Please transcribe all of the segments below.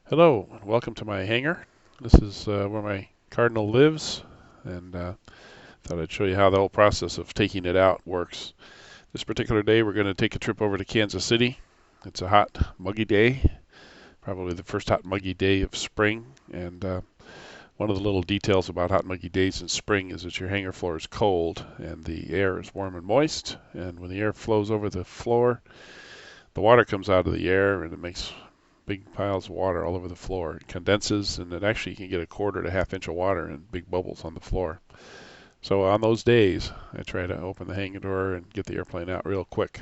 Hello, and welcome to my hangar. This is where my Cardinal lives, and thought I'd show you how the whole process of taking it out works. This particular day, we're going to take a trip over to Kansas City. It's a hot, muggy day, probably the first hot, muggy day of spring. And one of the little details about hot, muggy days in spring is that your hangar floor is cold and the air is warm and moist. And when the air flows over the floor, the water comes out of the air and it makes big piles of water all over the floor. It condenses, and it actually can get a quarter to half inch of water and big bubbles on the floor. So on those days, I try to open the hangar door and get the airplane out real quick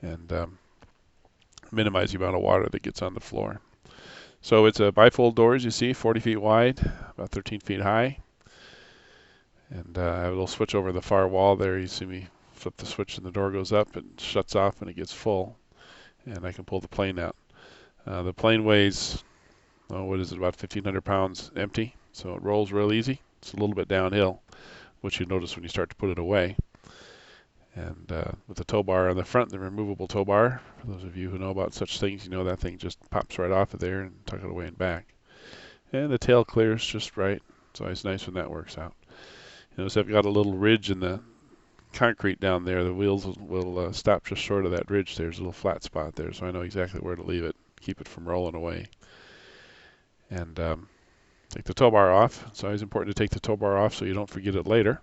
and minimize the amount of water that gets on the floor. So it's a bifold door, as you see, 40 feet wide, about 13 feet high. And I have a little switch over the far wall there. You see me flip the switch and the door goes up and shuts off when it gets full. And I can pull the plane out. The plane weighs, what is it, about 1,500 pounds empty, so it rolls real easy. It's a little bit downhill, which you notice when you start to put it away. And with the tow bar on the front, the removable tow bar, for those of you who know about such things, you know that thing just pops right off of there and tuck it away and back. And the tail clears just right. It's always nice when that works out. You notice I've got a little ridge in the concrete down there. The wheels will stop just short of that ridge. There's a little flat spot there, so I know exactly where to leave it, keep it from rolling away. And take the tow bar off. It's always important to take the tow bar off so you don't forget it later.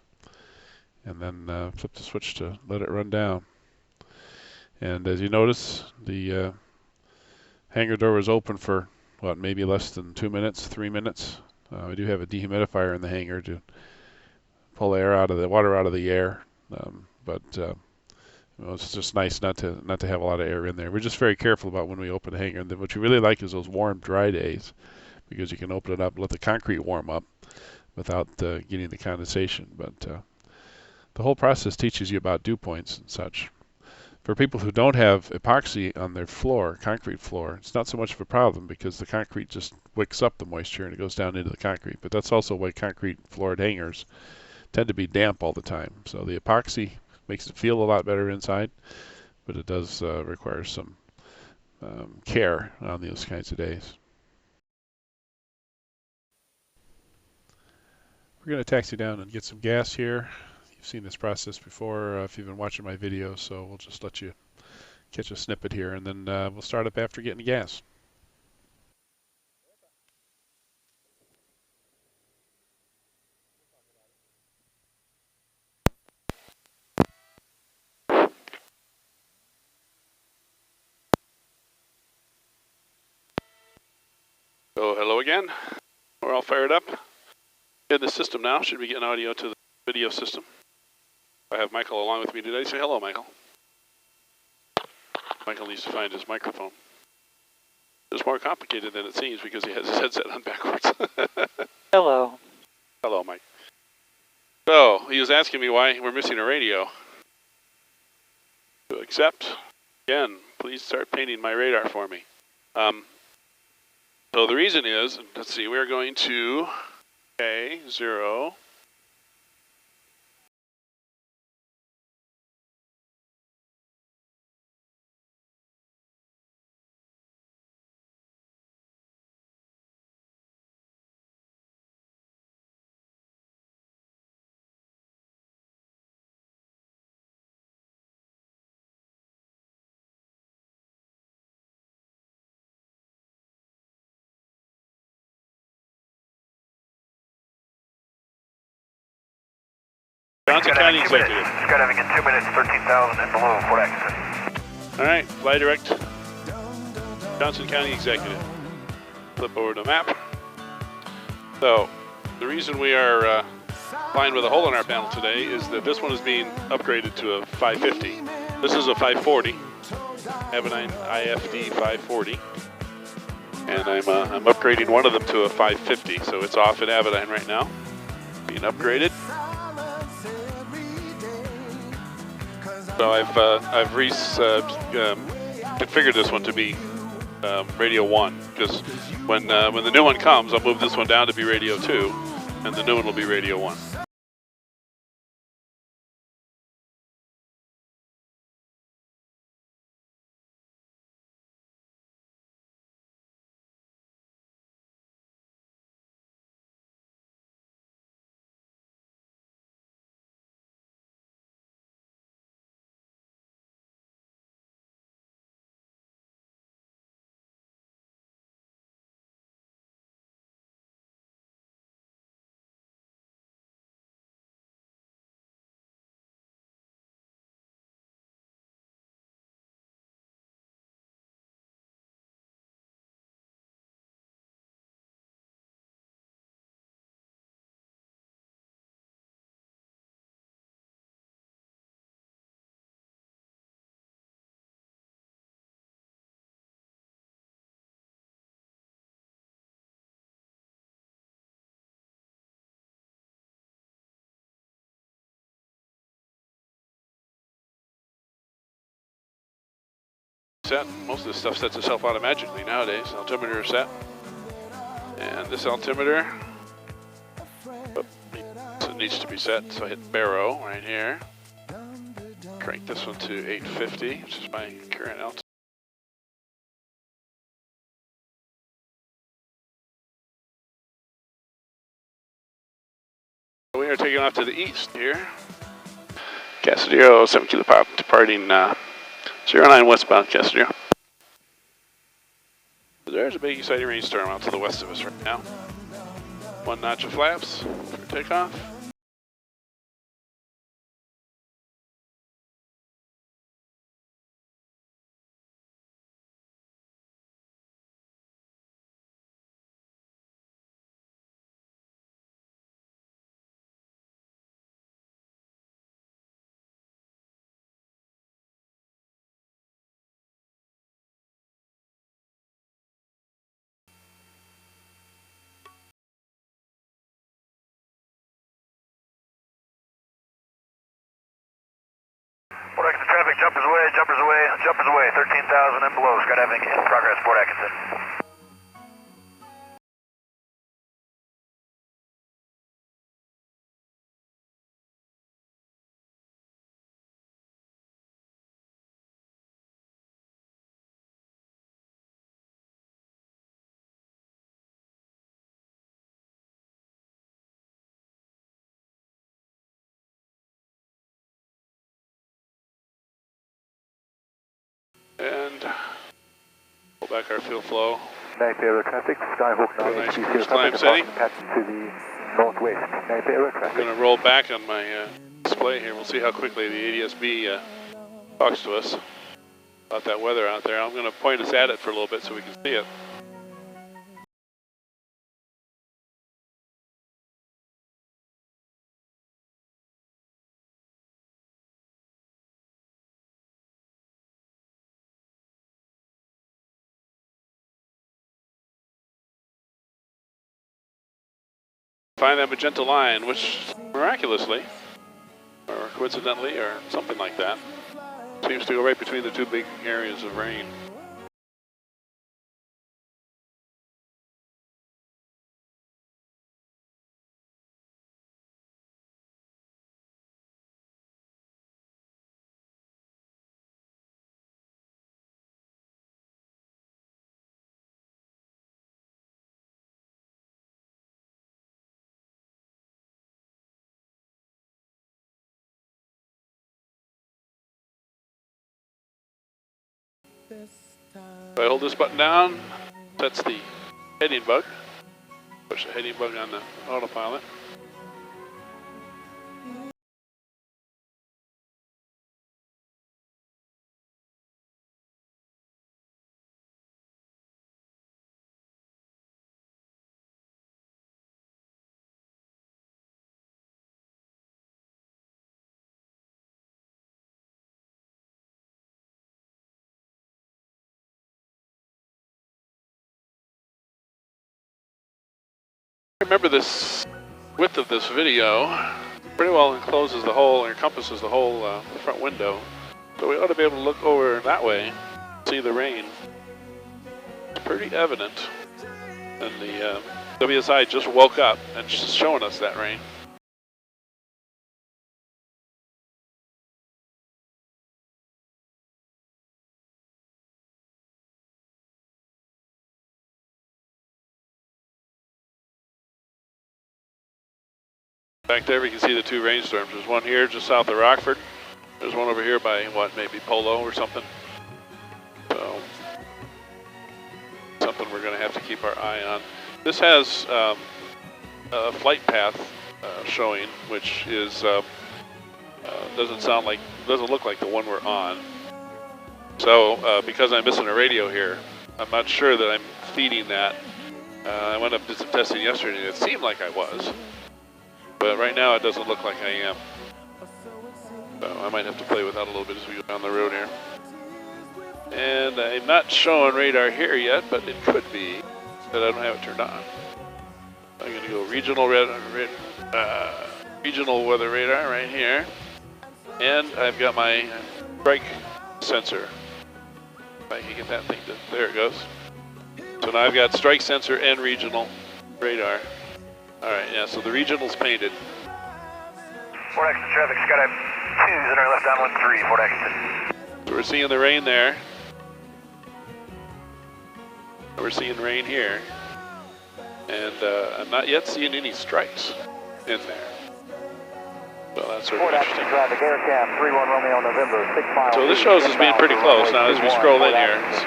And then flip the switch to let it run down. And as you notice, the hangar door was open for, what, maybe less than 2 minutes, 3 minutes. We do have a dehumidifier in the hangar to pull the water out of the air. It's just nice not to have a lot of air in there. We're just very careful about when we open the hangar. And then what you really like is those warm, dry days, because you can open it up and let the concrete warm up without getting the condensation. But the whole process teaches you about dew points and such. For people who don't have epoxy on their floor, concrete floor, it's not so much of a problem because the concrete just wicks up the moisture and it goes down into the concrete. But that's also why concrete floored hangars tend to be damp all the time. So the epoxy makes it feel a lot better inside, but it does require some care on those kinds of days. We're going to taxi down and get some gas here. You've seen this process before if you've been watching my videos, so we'll just let you catch a snippet here, and then we'll start up after getting gas. So hello again. We're all fired up. In the system now, should be getting audio to the video system. I have Michael along with me today. Say hello, Michael. Michael needs to find his microphone. It's more complicated than it seems because he has his headset on backwards. Hello. Hello, Mike. So, he was asking me why we're missing a radio. To accept, again, please start painting my radar for me. So the reason is, let's see, we're going to K0. Johnson County Executive. Skydiving in 2 minutes, 13,000 and below, Fort Atkinson. All right, fly direct, Johnson County Executive. Flip over to map. So, the reason we are flying with a hole in our panel today is that this one is being upgraded to a 550. This is a 540, Avenine IFD 540. And I'm upgrading one of them to a 550, so it's off at Avenine right now, being upgraded. So I've configured this one to be Radio 1, because when the new one comes, I'll move this one down to be Radio 2, and the new one will be Radio 1. set. Most of this stuff sets itself automatically nowadays. Altimeter is set. And this altimeter, it needs to be set, so I hit barrow right here. Crank this one to 850, which is my current altitude. We are taking off to the east here. Casadero, 7 kilo pop, departing 09 westbound Casadero. There's a big exciting rainstorm out to the west of us right now. 1 notch of flaps for takeoff. Port Atkinson traffic, jumpers away, jumpers away, jumpers away, 13,000 and below, skydiving in progress, Port Atkinson. And pull back our fuel flow. Napier traffic, Skyhawk 9 Nice HPC cruise climb setting. pattern to the northwest. Napier I'm traffic. going to roll back on my display here. We'll see how quickly the ADS-B talks to us about that weather out there. I'm going to point us at it for a little bit so we can see it. Find that magenta line, which miraculously, or coincidentally, or something like that, seems to go right between the two big areas of rain. If I hold this button down, sets the heading bug. Push the heading bug on the autopilot. Remember, this width of this video pretty well encloses the whole, or encompasses the whole front window. So we ought to be able to look over that way, see the rain. It's pretty evident. And the WSI just woke up and just showing us that rain. Back there we can see the two rainstorms. There's one here just south of Rockford. There's one over here by, what, maybe Polo or something. So, something we're going to have to keep our eye on. This has a flight path showing, which is doesn't look like the one we're on. So, because I'm missing a radio here, I'm not sure that I'm feeding that. I went up did some testing yesterday and it seemed like I was. But right now it doesn't look like I am. So I might have to play with that a little bit as we go down the road here. And I'm not showing radar here yet, but it could be that I don't have it turned on. I'm going to go regional regional weather radar right here. And I've got my strike sensor If I can get that thing to, there it goes. So now I've got strike sensor and regional radar. All right, yeah, so the regional's painted. Fort Exton traffic, Skydive 2's in our left downwind 3, Fort Exton. So we're seeing the rain there. We're seeing rain here. And I'm not yet seeing any strikes in there. So that's sort of Fort Exton interesting. traffic, AirCam 31 Romeo November, 6 miles. So this shows us being pretty close. Now as we scroll in here, it's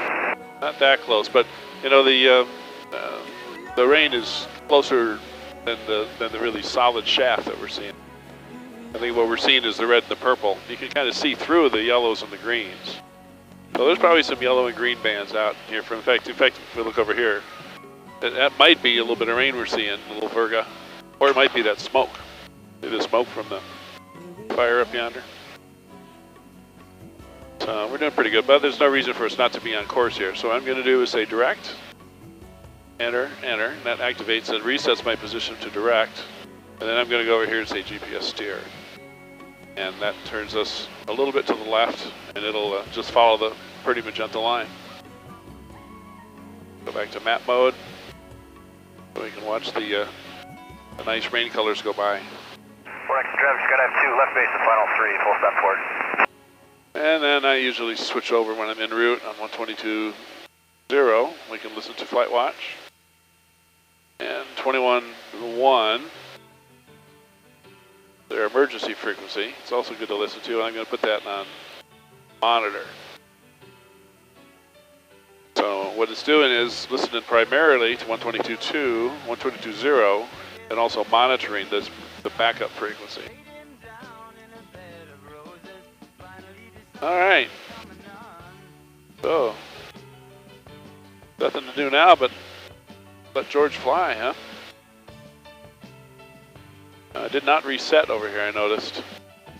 not that close, but you know the rain is closer than the really solid shaft that we're seeing. I think what we're seeing is the red and the purple. You can kind of see through the yellows and the greens. So there's probably some yellow and green bands out here. In fact, if we look over here, that might be a little bit of rain we're seeing, a little Virga, or it might be that smoke. Maybe the smoke from the fire up yonder. So we're doing pretty good, but there's no reason for us not to be on course here. So what I'm going to do is say direct, enter, enter, and that activates and resets my position to direct. And then I'm going to go over here and say GPS steer. And that turns us a little bit to the left, and it'll just follow the pretty magenta line. Go back to map mode, so we can watch the nice rain colors go by. Fort Exton traffic, Skydive 2, left base and final 3, full stop port. And then I usually switch over when I'm en route on 122.0. We can listen to Flight Watch. And 21.1, their emergency frequency. It's also good to listen to. I'm going to put that on monitor. So what it's doing is listening primarily to 122.2, 122.0, and also monitoring the backup frequency. All right. So, nothing to do now but let George fly, huh? I did not reset over here, I noticed.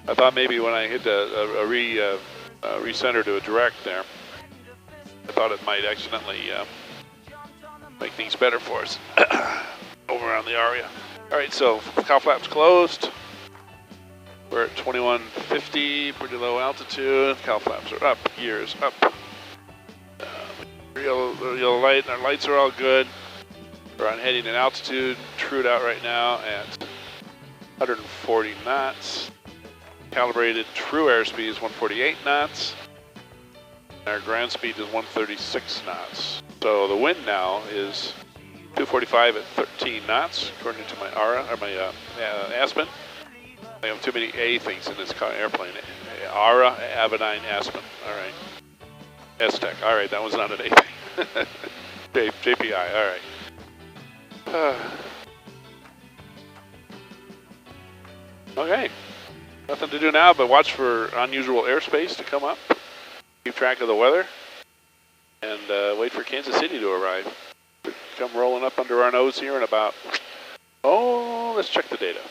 I thought maybe when I hit a recenter to a direct there, I thought it might accidentally make things better for us over on the ARIA. All right, so cow flaps closed. We're at 2150, pretty low altitude. Cow flaps are up, gears up. Yellow light, our lights are all good. We're on heading and altitude, trued out right now at 140 knots. Calibrated true airspeed is 148 knots. Our ground speed is 136 knots. So the wind now is 245 at 13 knots, according to my ARA, or my Aspen. I have too many A things in this airplane. ARA, Avenine, Aspen. All right. S-Tech. All right, that was not an A thing. JPI. All right. Okay. Nothing to do now but watch for unusual airspace to come up. Keep track of the weather. And wait for Kansas City to arrive. Come rolling up under our nose here in about, let's check the data.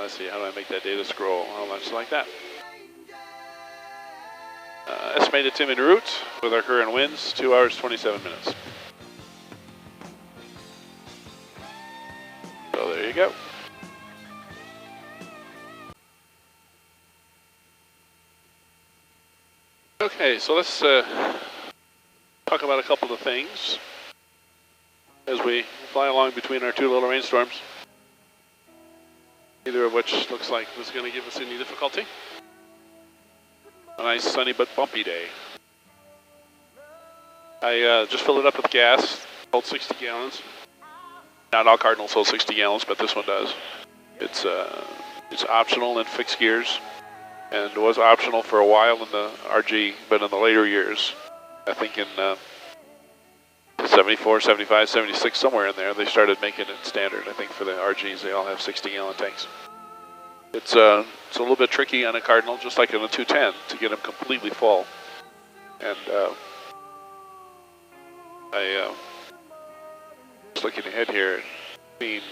Let's see, how do I make that data scroll? Hold on, just like that. Estimated time en route with our current winds, 2 hours, 27 minutes. So there you go. Okay, so let's talk about a couple of things as we fly along between our two little rainstorms. Neither of which looks like was going to give us any difficulty. A nice sunny but bumpy day. I just filled it up with gas, hold 60 gallons. Not all Cardinals hold 60 gallons, but this one does. It's optional in fixed gears, and it was optional for a while in the RG, but in the later years, I think in 74, 75, 76, somewhere in there, they started making it standard. I think for the RGs, they all have 60-gallon tanks. It's a little bit tricky on a Cardinal, just like on a 210, to get them completely full. And I was looking ahead here, seeing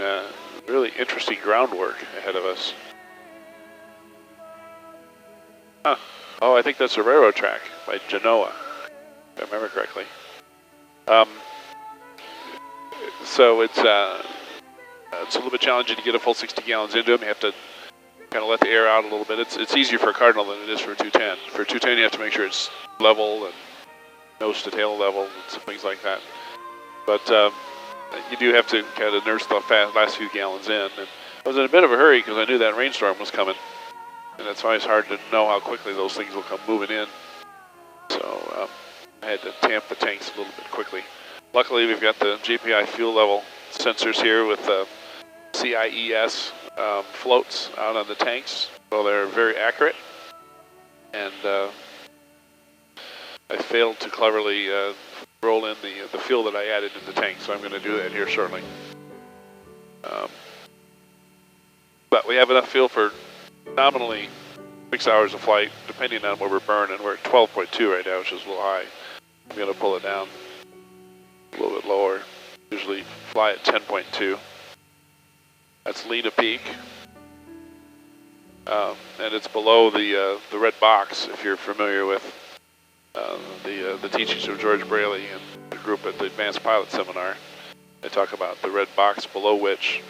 really interesting groundwork ahead of us. Huh. Oh, I think that's a railroad track by Genoa, if I remember correctly. So it's a little bit challenging to get a full 60 gallons into them. You have to kind of let the air out a little bit. It's easier for a Cardinal than it is for a 210. For a 210, you have to make sure it's level and nose to tail level and some things like that. But you do have to kind of nurse the last few gallons in. And I was in a bit of a hurry because I knew that rainstorm was coming. And that's why it's hard to know how quickly those things will come moving in. So I had to tamp the tanks a little bit quickly. Luckily, we've got the GPI fuel level sensors here with CIES floats out on the tanks. So they're very accurate. And I failed to cleverly roll in the fuel that I added in the tank, so I'm going to do that here shortly. But we have enough fuel for nominally 6 hours of flight, depending on where we're burning. We're at 12.2 right now, which is a little high. I'm going to pull it down a little bit lower. Usually fly at 10.2. That's Lena Peak. And it's below the red box, if you're familiar with the teachings of George Braley and the group at the Advanced Pilot Seminar. They talk about the red box below which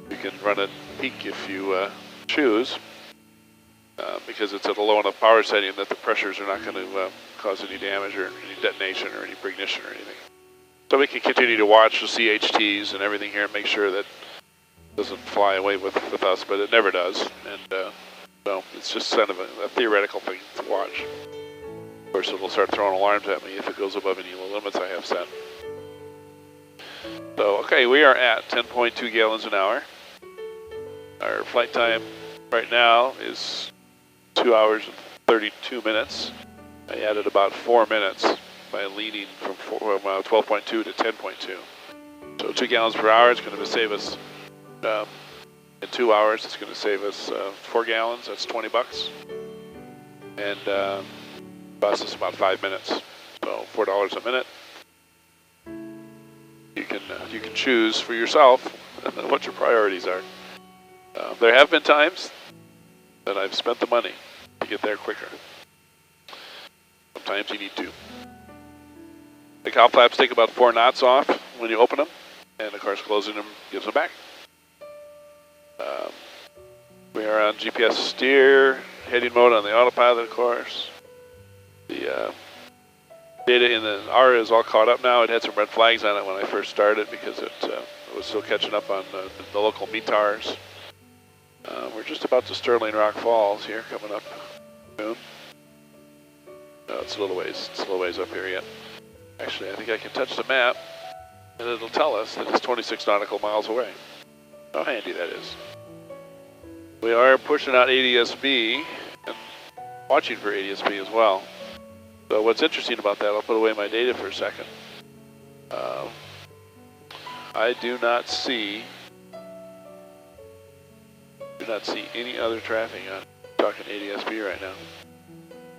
you can run a peak if you choose, because it's at a low enough power setting that the pressures are not going to cause any damage or any detonation or any ignition or anything. So we can continue to watch the CHTs and everything here and make sure that it doesn't fly away with us, but it never does. And so it's just kind of a theoretical thing to watch. Of course, it'll start throwing alarms at me if it goes above any limits I have set. So, okay, we are at 10.2 gallons an hour. Our flight time right now is 2 hours and 32 minutes. I added about 4 minutes by leaning from 12.2 to 10.2. So 2 gallons per hour is going to save us, in 2 hours, it's going to save us 4 gallons, that's $20. And costs us about 5 minutes, so $4 a minute. You can choose for yourself what your priorities are. There have been times that I've spent the money to get there quicker. Sometimes you need to. The cowl flaps take about 4 knots off when you open them, and of course closing them gives them back. We are on GPS steer, heading mode on the autopilot, of course. The data in the ARA is all caught up now. It had some red flags on it when I first started because it was still catching up on the local METARs. We're just about to Sterling Rock Falls here, coming up soon. No, it's a little ways up here yet. Actually, I think I can touch the map, and it'll tell us that it's 26 nautical miles away. How handy that is. We are pushing out ADS-B and watching for ADS-B as well. So what's interesting about that, I'll put away my data for a second. I do not see any other traffic on talking ADS-B right now.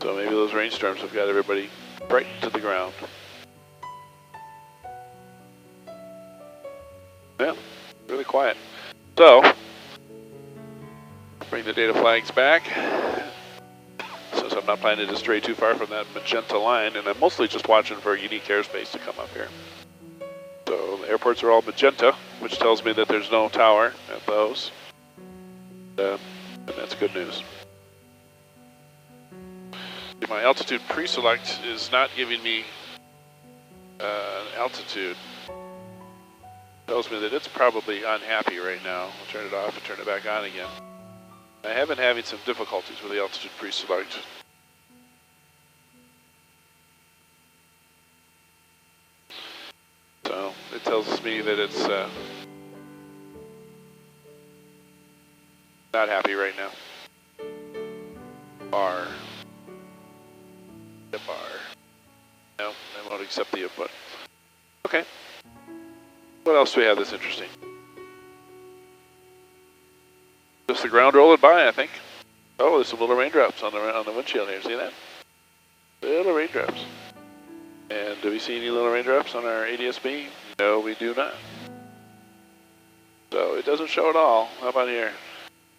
So maybe those rainstorms have got everybody right to the ground. Yeah, really quiet. So, bring the data flags back. Since I'm not planning to stray too far from that magenta line, and I'm mostly just watching for a unique airspace to come up here. So the airports are all magenta, which tells me that there's no tower at those. And that's good news. My altitude pre-select is not giving me altitude. Tells me that it's probably unhappy right now. I'll turn it off and turn it back on again. I have been having some difficulties with the altitude pre-select. So it tells me that it's not happy right now. Bar. The bar. No, I won't accept the input. Okay. What else do we have that's interesting? Just the ground rolling by, I think. Oh, there's some little raindrops on the windshield here. See that? Little raindrops. And do we see any little raindrops on our ADS-B? No, we do not. So it doesn't show at all. How about here?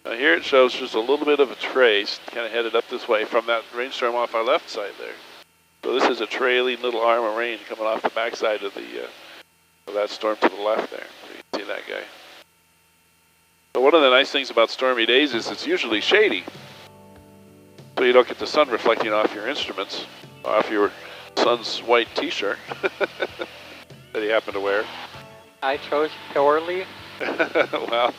Now here it shows just a little bit of a trace, kind of headed up this way from that rainstorm off our left side there. So this is a trailing little arm of rain coming off the backside of that storm to the left there. So you can see that guy. But one of the nice things about stormy days is it's usually shady. So you don't get the sun reflecting off your instruments, off your son's white t-shirt that he happened to wear. I chose poorly. Well,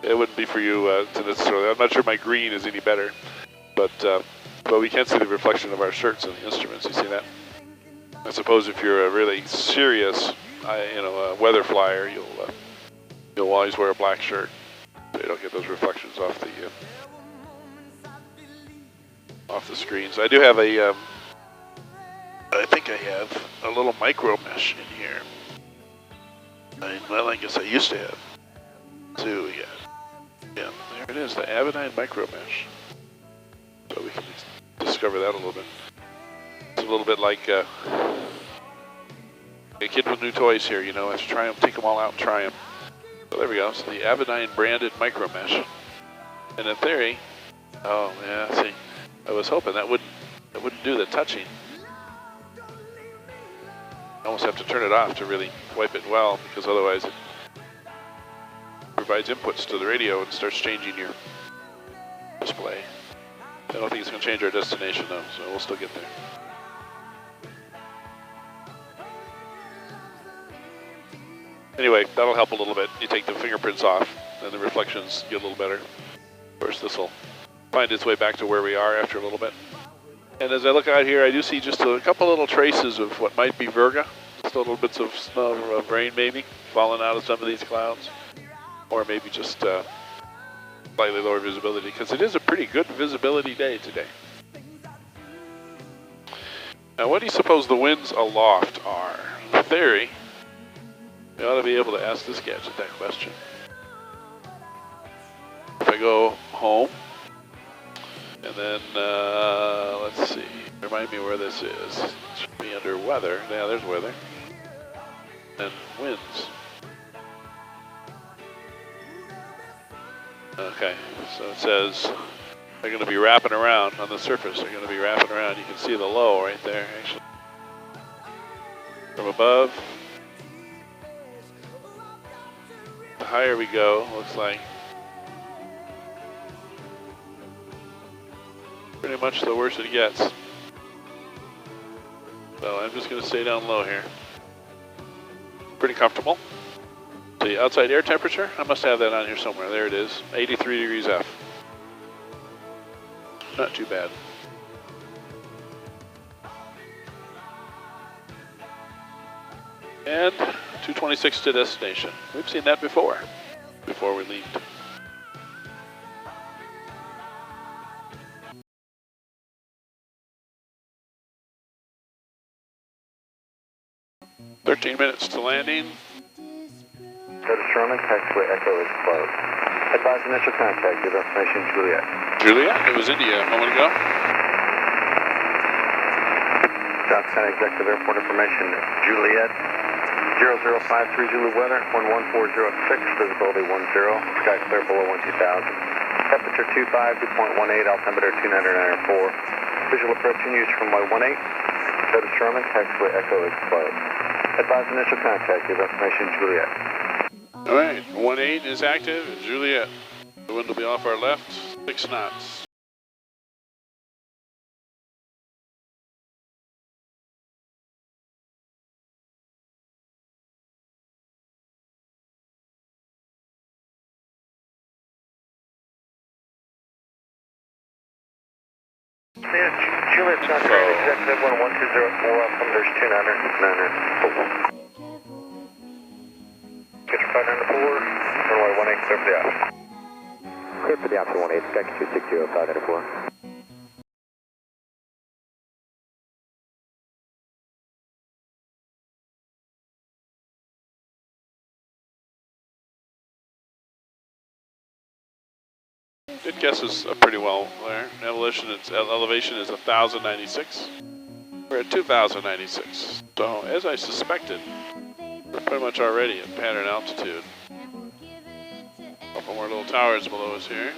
it wouldn't be for you to necessarily. I'm not sure my green is any better, but we can see the reflection of our shirts in the instruments. You see that? I suppose if you're a really serious, weather flyer, you'll always wear a black shirt so you don't get those reflections off the screens. I do have I think I have a little micro mesh in here. Well, I guess I used to have two. Yeah, there it is, the Avidine micro mesh. So we can discover that a little bit. It's a little bit like a kid with new toys here, has to try them, take them all out and try them. So there we go, so the Avidine branded micro mesh. And in theory, oh yeah, see, I was hoping that wouldn't do the touching. I almost have to turn it off to really wipe it well, because otherwise it provides inputs to the radio and starts changing your display. I don't think it's going to change our destination though, so we'll still get there. Anyway, that'll help a little bit. You take the fingerprints off, and the reflections get a little better. Of course, this will find its way back to where we are after a little bit. And as I look out here, I do see just a couple little traces of what might be Virga. Just little bits of snow, of rain maybe, falling out of some of these clouds. Or maybe just slightly lower visibility, because it is a pretty good visibility day today. Now, what do you suppose the winds aloft are? In theory, we ought to be able to ask this gadget that question. If I go home, and then, let's see, remind me where this is. It should be under weather. Yeah, there's weather. And winds. Okay, so it says they're going to be wrapping around on the surface. They're going to be wrapping around. You can see the low right there, actually. From above, the higher we go, looks like pretty much the worse it gets. So I'm just going to stay down low here. Pretty comfortable. The outside air temperature, I must have that on here somewhere. There it is, 83 degrees F. Not too bad. And 226 to destination. We've seen that before we leave. "13 minutes to landing." Curtis Sherman, taxiway Echo is closed. Advise initial contact, your destination Juliet. Juliet, it was India a moment ago. South San Executive Airport information, Juliet, 0053 Zulu weather, 11406, visibility 10, sky clear below 12,000. Temperature 25, 2.18, altimeter 2994. Visual approaching use from runway 18. Curtis Sherman, taxiway Echo is closed. Advise initial contact, your destination Juliet. All right, 18 is active, Juliet. The wind will be off our left, 6 knots. Juliet, South San Executive 11204, altimeter 2994. Get your flight 94, runway 18, clear for the option. Clear for the option 18, sky 260, 594. Good guesses pretty well there. Elevation is 1,096. We're at 2,096. So, as I suspected, we're pretty much already at pattern altitude. Couple more little towers below us here.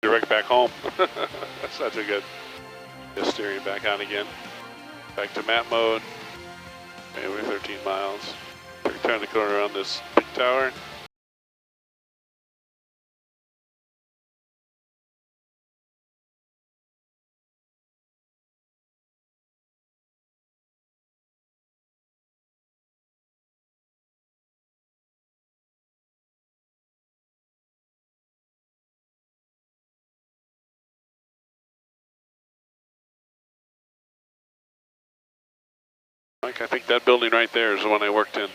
direct back home. That's not too good. Just steering back on again. Back to map mode. Okay, we're 13 miles. We're turning the corner around this big tower. Mike, I think that building right there is the one I worked in.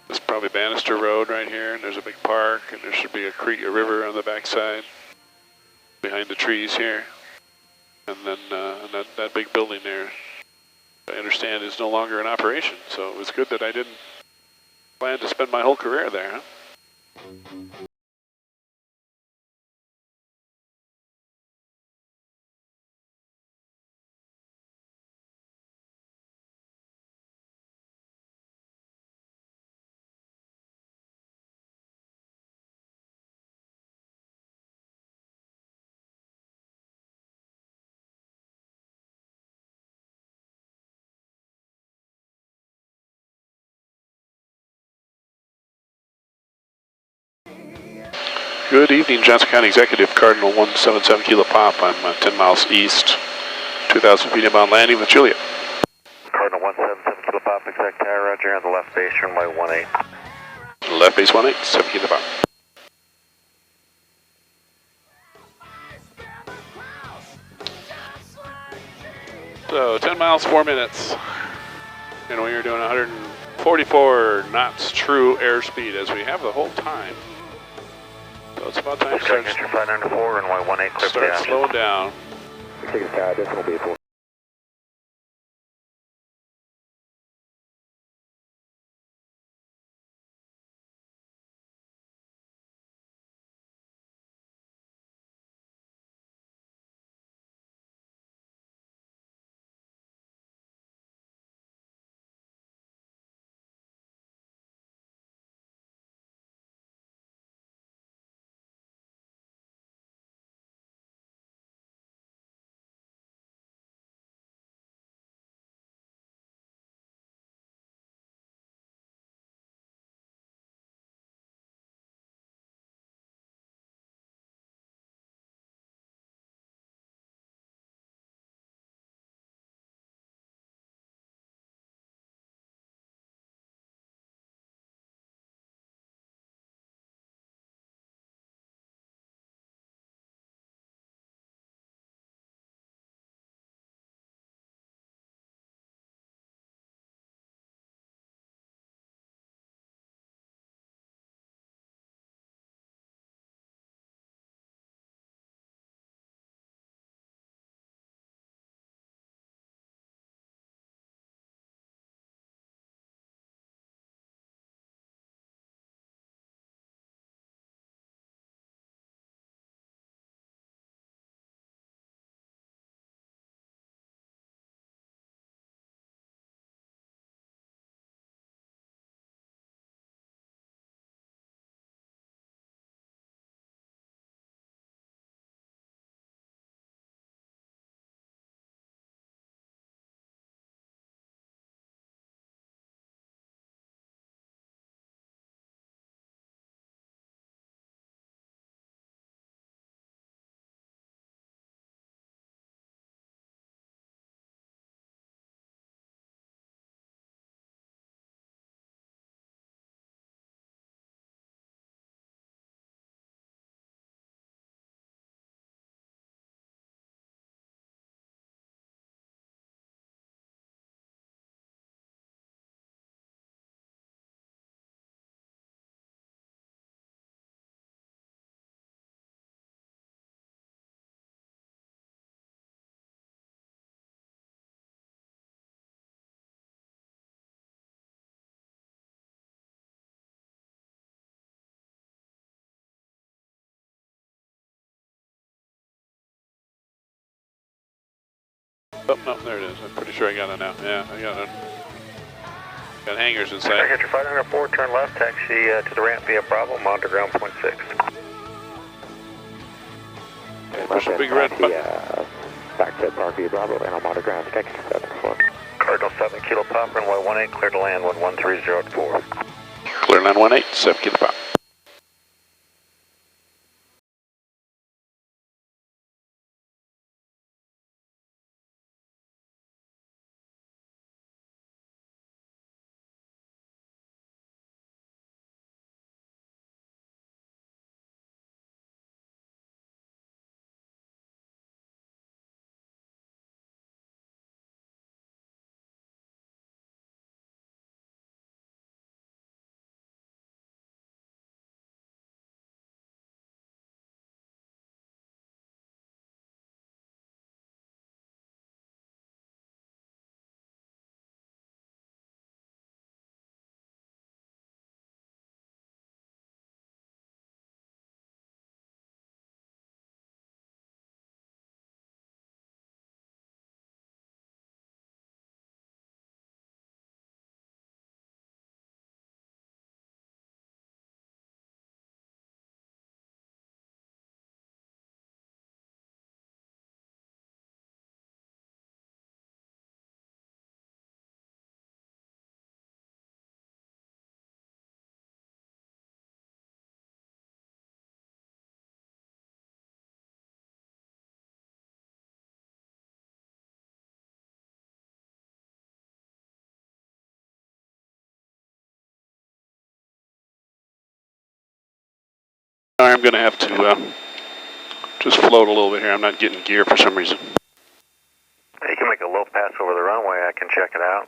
It's probably Bannister Road right here, and there's a big park, and there should be a creek, a river on the backside, behind the trees here. And then that big building there, I understand, is no longer in operation. So it was good that I didn't plan to spend my whole career there, huh? Good evening, Johnson County Executive, Cardinal 177 Kilo Pop. I'm 10 miles east, 2,000 feet inbound landing with Juliet. Cardinal 177 Kilo Pop, exact tower, roger, on the left base, runway 18. Left base 18, 7 Kilo Pop. So 10 miles, 4 minutes. And we are doing 144 knots true airspeed as we have the whole time. So it's about time to start, Entry 594, runway 18, clear start slowing down. Take a tower, decimal B4. Oh, no, there it is. I'm pretty sure I got it now. Yeah, I got it. Got hangars in sight. Entry 504, turn left, taxi to the ramp via Bravo, monitor ground point 6. Push a big red button. Back to Parkview Bravo, and I'm autograph, Texas 74. Cardinal 7 Kilo Pop, runway 18, clear to land 11304. Clear land 18, 7 Kilo Pop. I'm going to have to just float a little bit here. I'm not getting gear for some reason. You can make a low pass over the runway, I can check it out.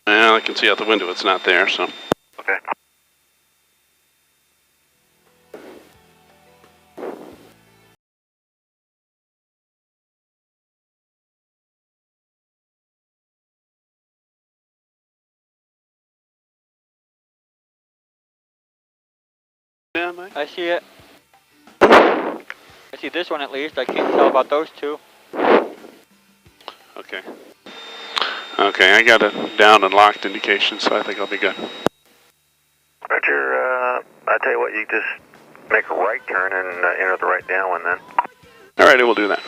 Well, I can see out the window it's not there, so. Okay. Yeah, Mike? I see it. I see this one at least. I can't tell about those two. Okay. Okay, I got a down and locked indication, so I think I'll be good. Roger, I tell you what, you just make a right turn and enter the right downwind then. All right, I will do that.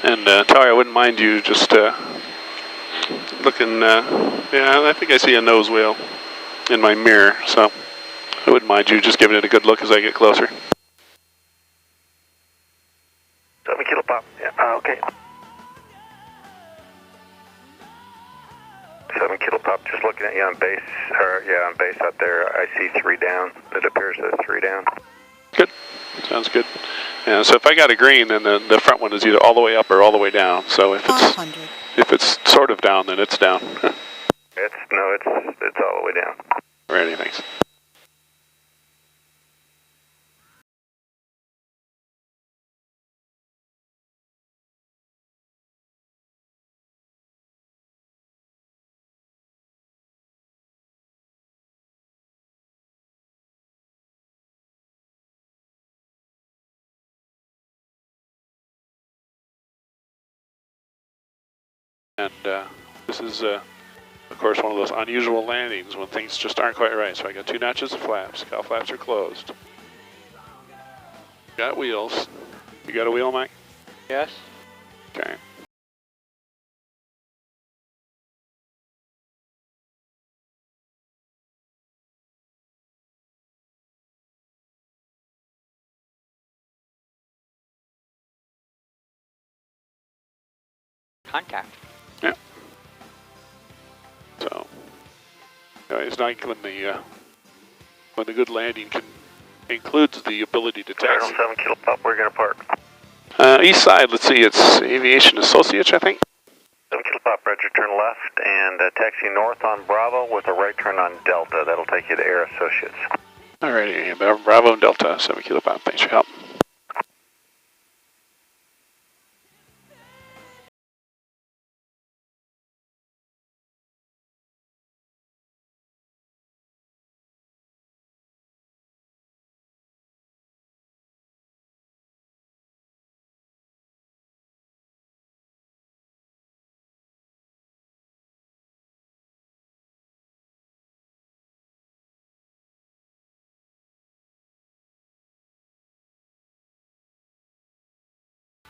And Tari, I wouldn't mind you just looking, yeah, I think I see a nose whale in my mirror, so I wouldn't mind you just giving it a good look as I get closer. 7 Kilo Pop, yeah, okay. 7 Kilo Pop, just looking at you on base, or yeah, on base out there, I see 3 down. It appears there's 3 down. Good, sounds good. Yeah, so if I got a green, then the front one is either all the way up or all the way down. So if it's sort of down, then it's down. It's all the way down. Ready, thanks. And this is, of course, one of those unusual landings when things just aren't quite right. So I got 2 notches of flaps. Cowl flaps are closed. Got wheels. You got a wheel, Mike? Yes. Okay. contact. Yeah. So, it's nice when the good landing includes the ability to taxi. 7 Kilo Pop, we're going to park. East side, let's see, it's Aviation Associates, I think. 7 Kilo Pop, Roger, turn left and taxi north on Bravo with a right turn on Delta. That'll take you to Air Associates. Alrighty, Bravo and Delta, 7 Kilo Pop, thanks for your help.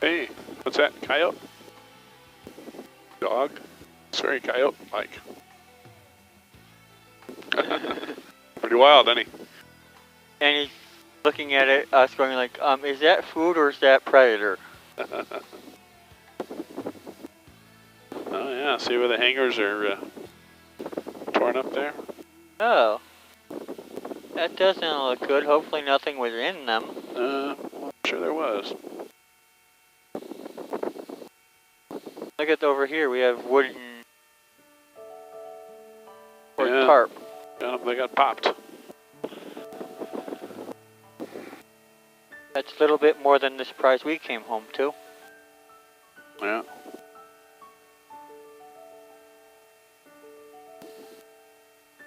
Hey, what's that, coyote? Dog? Sorry, coyote, Mike. Pretty wild, isn't he? And he's looking at it, us going like, is that food or is that predator? Oh yeah, see where the hangars are torn up there? Oh. That doesn't look good. Hopefully nothing was in them. I'm sure there was. Look at over here, we have wooden or Yeah. tarp. Yeah, they got popped. That's a little bit more than the surprise we came home to. Yeah.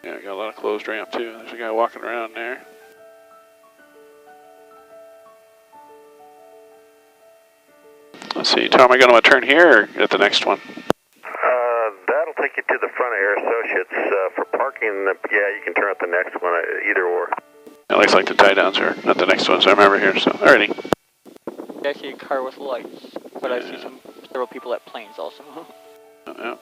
Yeah, got a lot of closed ramp too. There's a guy walking around there. Let's see, Tom, am I going to turn here or at the next one? That'll take you to the front of Air Associates. For parking, yeah, you can turn at the next one, either or. It looks like the tie downs are at the next one, so I remember here, so alrighty. I see a car with lights, but I see several people at planes also. Yeah.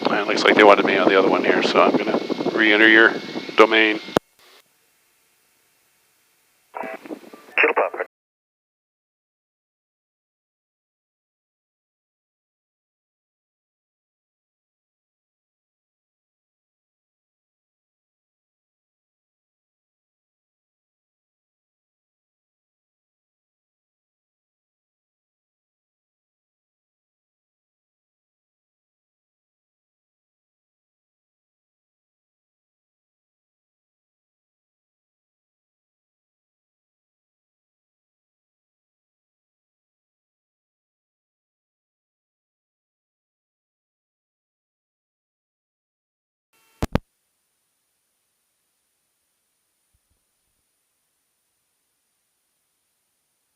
It looks like they wanted me on the other one here, so I'm going to re-enter your domain.